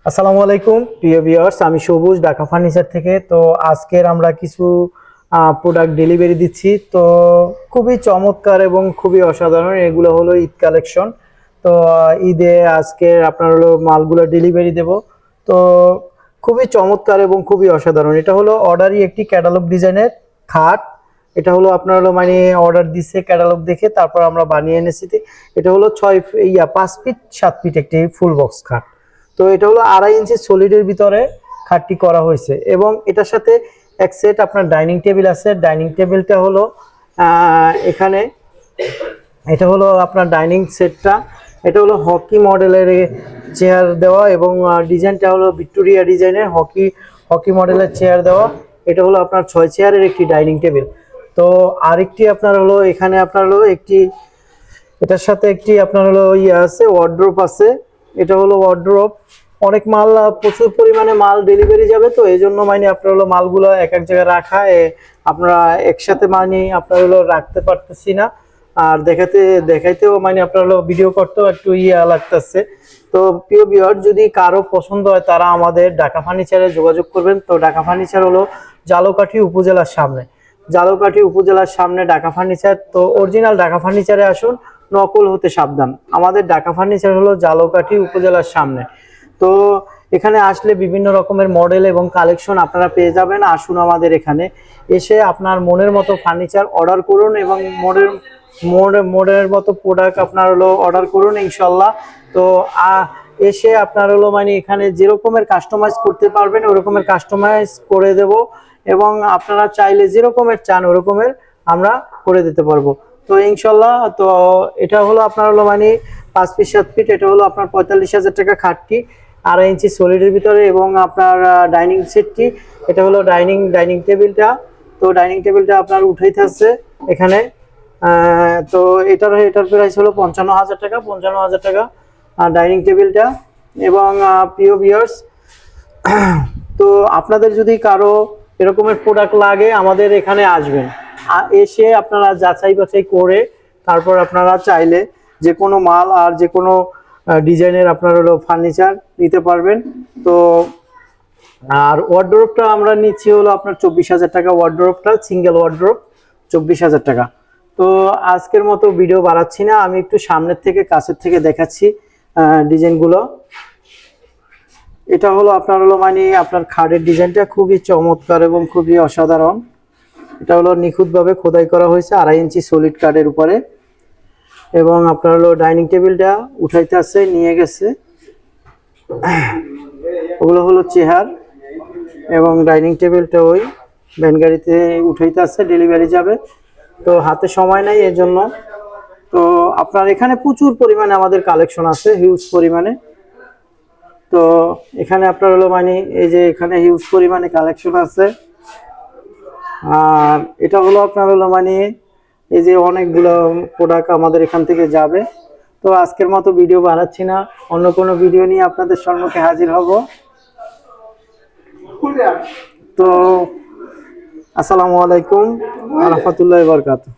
আসসালামু আলাইকুম প্রিয় ভিউয়ার্স, আমি সবুজ ঢাকা ফার্নিচার থেকে। তো আজকের আমরা কিছু প্রোডাক্ট ডেলিভারি দিচ্ছি। তো খুবই চমৎকার এবং খুবই অসাধারণ, এগুলো হলো ঈদ কালেকশন। তো ঈদে আজকে আপনার হলো মালগুলো ডেলিভারি দেব। তো খুবই চমৎকার এবং খুবই অসাধারণ, এটা হলো অর্ডারই একটি ক্যাটালগ ডিজাইনের খাট। এটা হলো আপনার হলো মানে অর্ডার দিচ্ছে ক্যাটালগ দেখে, তারপর আমরা বানিয়ে এনেছি। এটা হলো 5 ফিট 7 ফিট একটি ফুল বক্স খাট। তো এটা হলো 2.5 ইঞ্চি সলিডের ভিতরে খাটটি করা হয়েছে এবং এটার সাথে এক সেট আপনার ডাইনিং টেবিল আছে। ডাইনিং টেবিলটা হলো এখানে, এটা হলো আপনার ডাইনিং সেটটা। এটা হলো হকি মডেলের চেয়ার দেওয়া এবং ডিজাইনটা হলো ভিক্টোরিয়া ডিজাইনের হকি মডেলের চেয়ার দেওয়া। এটা হলো আপনার 6 চেয়ারের একটি ডাইনিং টেবিল। তো আরেকটি আপনার হলো এখানে আপনার হলো একটি, এটার সাথে একটি আপনার হলো আছে ওয়ার্ড্রোব আছে। এটা হলো ওয়ার্ড্রোব। অনেক মাল, প্রচুর পরিমাণে মাল ডেলিভারি যাবে, তো এই জন্য মানে আপনার হলো মালগুলো এক এক জায়গায় রাখা, আপনারা একসাথে মানে আপনার হলো রাখতে পারতেছি না। আর দেখাইতেও মানে আপনার হলো ভিডিও করতেও একটু লাগতেছে। তো প্রিয় ভিউয়ার, যদি কারো পছন্দ হয় তারা আমাদের ঢাকা ফার্নিচারে যোগাযোগ করবেন। তো ঢাকা ফার্নিচার হলো ঝালকাঠি উপজেলার সামনে, ঢাকা ফার্নিচার। তো অরিজিনাল ঢাকা ফার্নিচারে আসুন, নকল হতে সাবধান। আমাদের ঢাকা ফার্নিচার হলো ঝালকাঠি উপজেলার সামনে। তো এখানে আসলে বিভিন্ন রকমের মডেল এবং কালেকশন আপনারা পেয়ে যাবেন। আসুন আমাদের এখানে এসে আপনার মনের মতো ফার্নিচার অর্ডার করুন এবং মনের মতো প্রোডাক্ট আপনার হলো অর্ডার করুন ইনশাল্লাহ। তো এসে আপনার হলো মানে এখানে যে রকমের কাস্টমাইজ করতে পারবেন ওই রকমের কাস্টমাইজ করে দেব এবং আপনারা চাইলে যে রকমের চান ওই রকমের আমরা করে দিতে পারবো। তো ইনশাল্লাহ। তো এটা হলো আপনার হলো মানে 5 ফিট 7 ফিট, এটা হলো আপনার 45,000 টাকা খাটটি, 2.5 ইঞ্চি সলিডের ভিতরে। এবং আপনার ডাইনিং সেটটি, এটা হলো ডাইনিং টেবিলটা। তো ডাইনিং টেবিলটা আপনার উঠাইতে আছে এখানে। তো এটার প্রাইস হলো 55,000 টাকা, 55,000 টাকা ডাইনিং টেবিলটা। এবং প্রিয় ভিউয়ার্স, তো আপনাদের যদি কারো এরকমের প্রোডাক্ট লাগে আমাদের এখানে আসবেন, এসে আপনারা যাচাই বাছাই করে তারপর আপনারা চাইলে যে কোনো মাল আর যে কোনো ডিজাইনের আপনার হলো ফার্নিচার নিতে পারবেন। তো আর ওয়ার্ড্রোবটা আমরা নিচ্ছি হলো আপনার 24,000 টাকা, ওয়ার্ড্রোবটা সিঙ্গেল ওয়ার্ড্রোব 24,000 টাকা। তো আজকের মতো ভিডিও বাড়াচ্ছি না, আমি একটু সামনের থেকে কাছের থেকে দেখাচ্ছি ডিজাইনগুলো। এটা হলো আপনার হলো মানে আপনার খাটের ডিজাইনটা খুবই চমৎকার এবং খুবই অসাধারণ। এটা হলো নিখুঁতভাবে খোদাই করা হয়েছে 2.5 ইঞ্চি সলিড কাঠের উপরে। এবং আপনার হলো ডাইনিং টেবিলটা উঠাইতে আছে, নিয়ে গেছে, ওগুলো হলো চেয়ার এবং ডাইনিং টেবিলটা ওই ভ্যান গাড়িতে উঠাইতে আছে, ডেলিভারি যাবে। তো হাতে সময় নাই এর জন্য। তো আপনার এখানে প্রচুর পরিমাণে আমাদের কালেকশন আছে, হিউজ পরিমাণে। তো এখানে আপনার হলো মানে এই যে এখানে হিউজ পরিমাণে কালেকশন আছে। আর এটা হলো আপনার হলো মানে এই যে অনেকগুলো প্রোডাক্ট আমাদের এখান থেকে যাবে। তো আজকের মতো ভিডিও বানাচ্ছি না, অন্য কোনো ভিডিও নিয়ে আপনাদের সম্মুখে হাজির হব। তো আসসালামু আলাইকুম ওয়া রাহমাতুল্লাহি ওয়া বারাকাতুহু।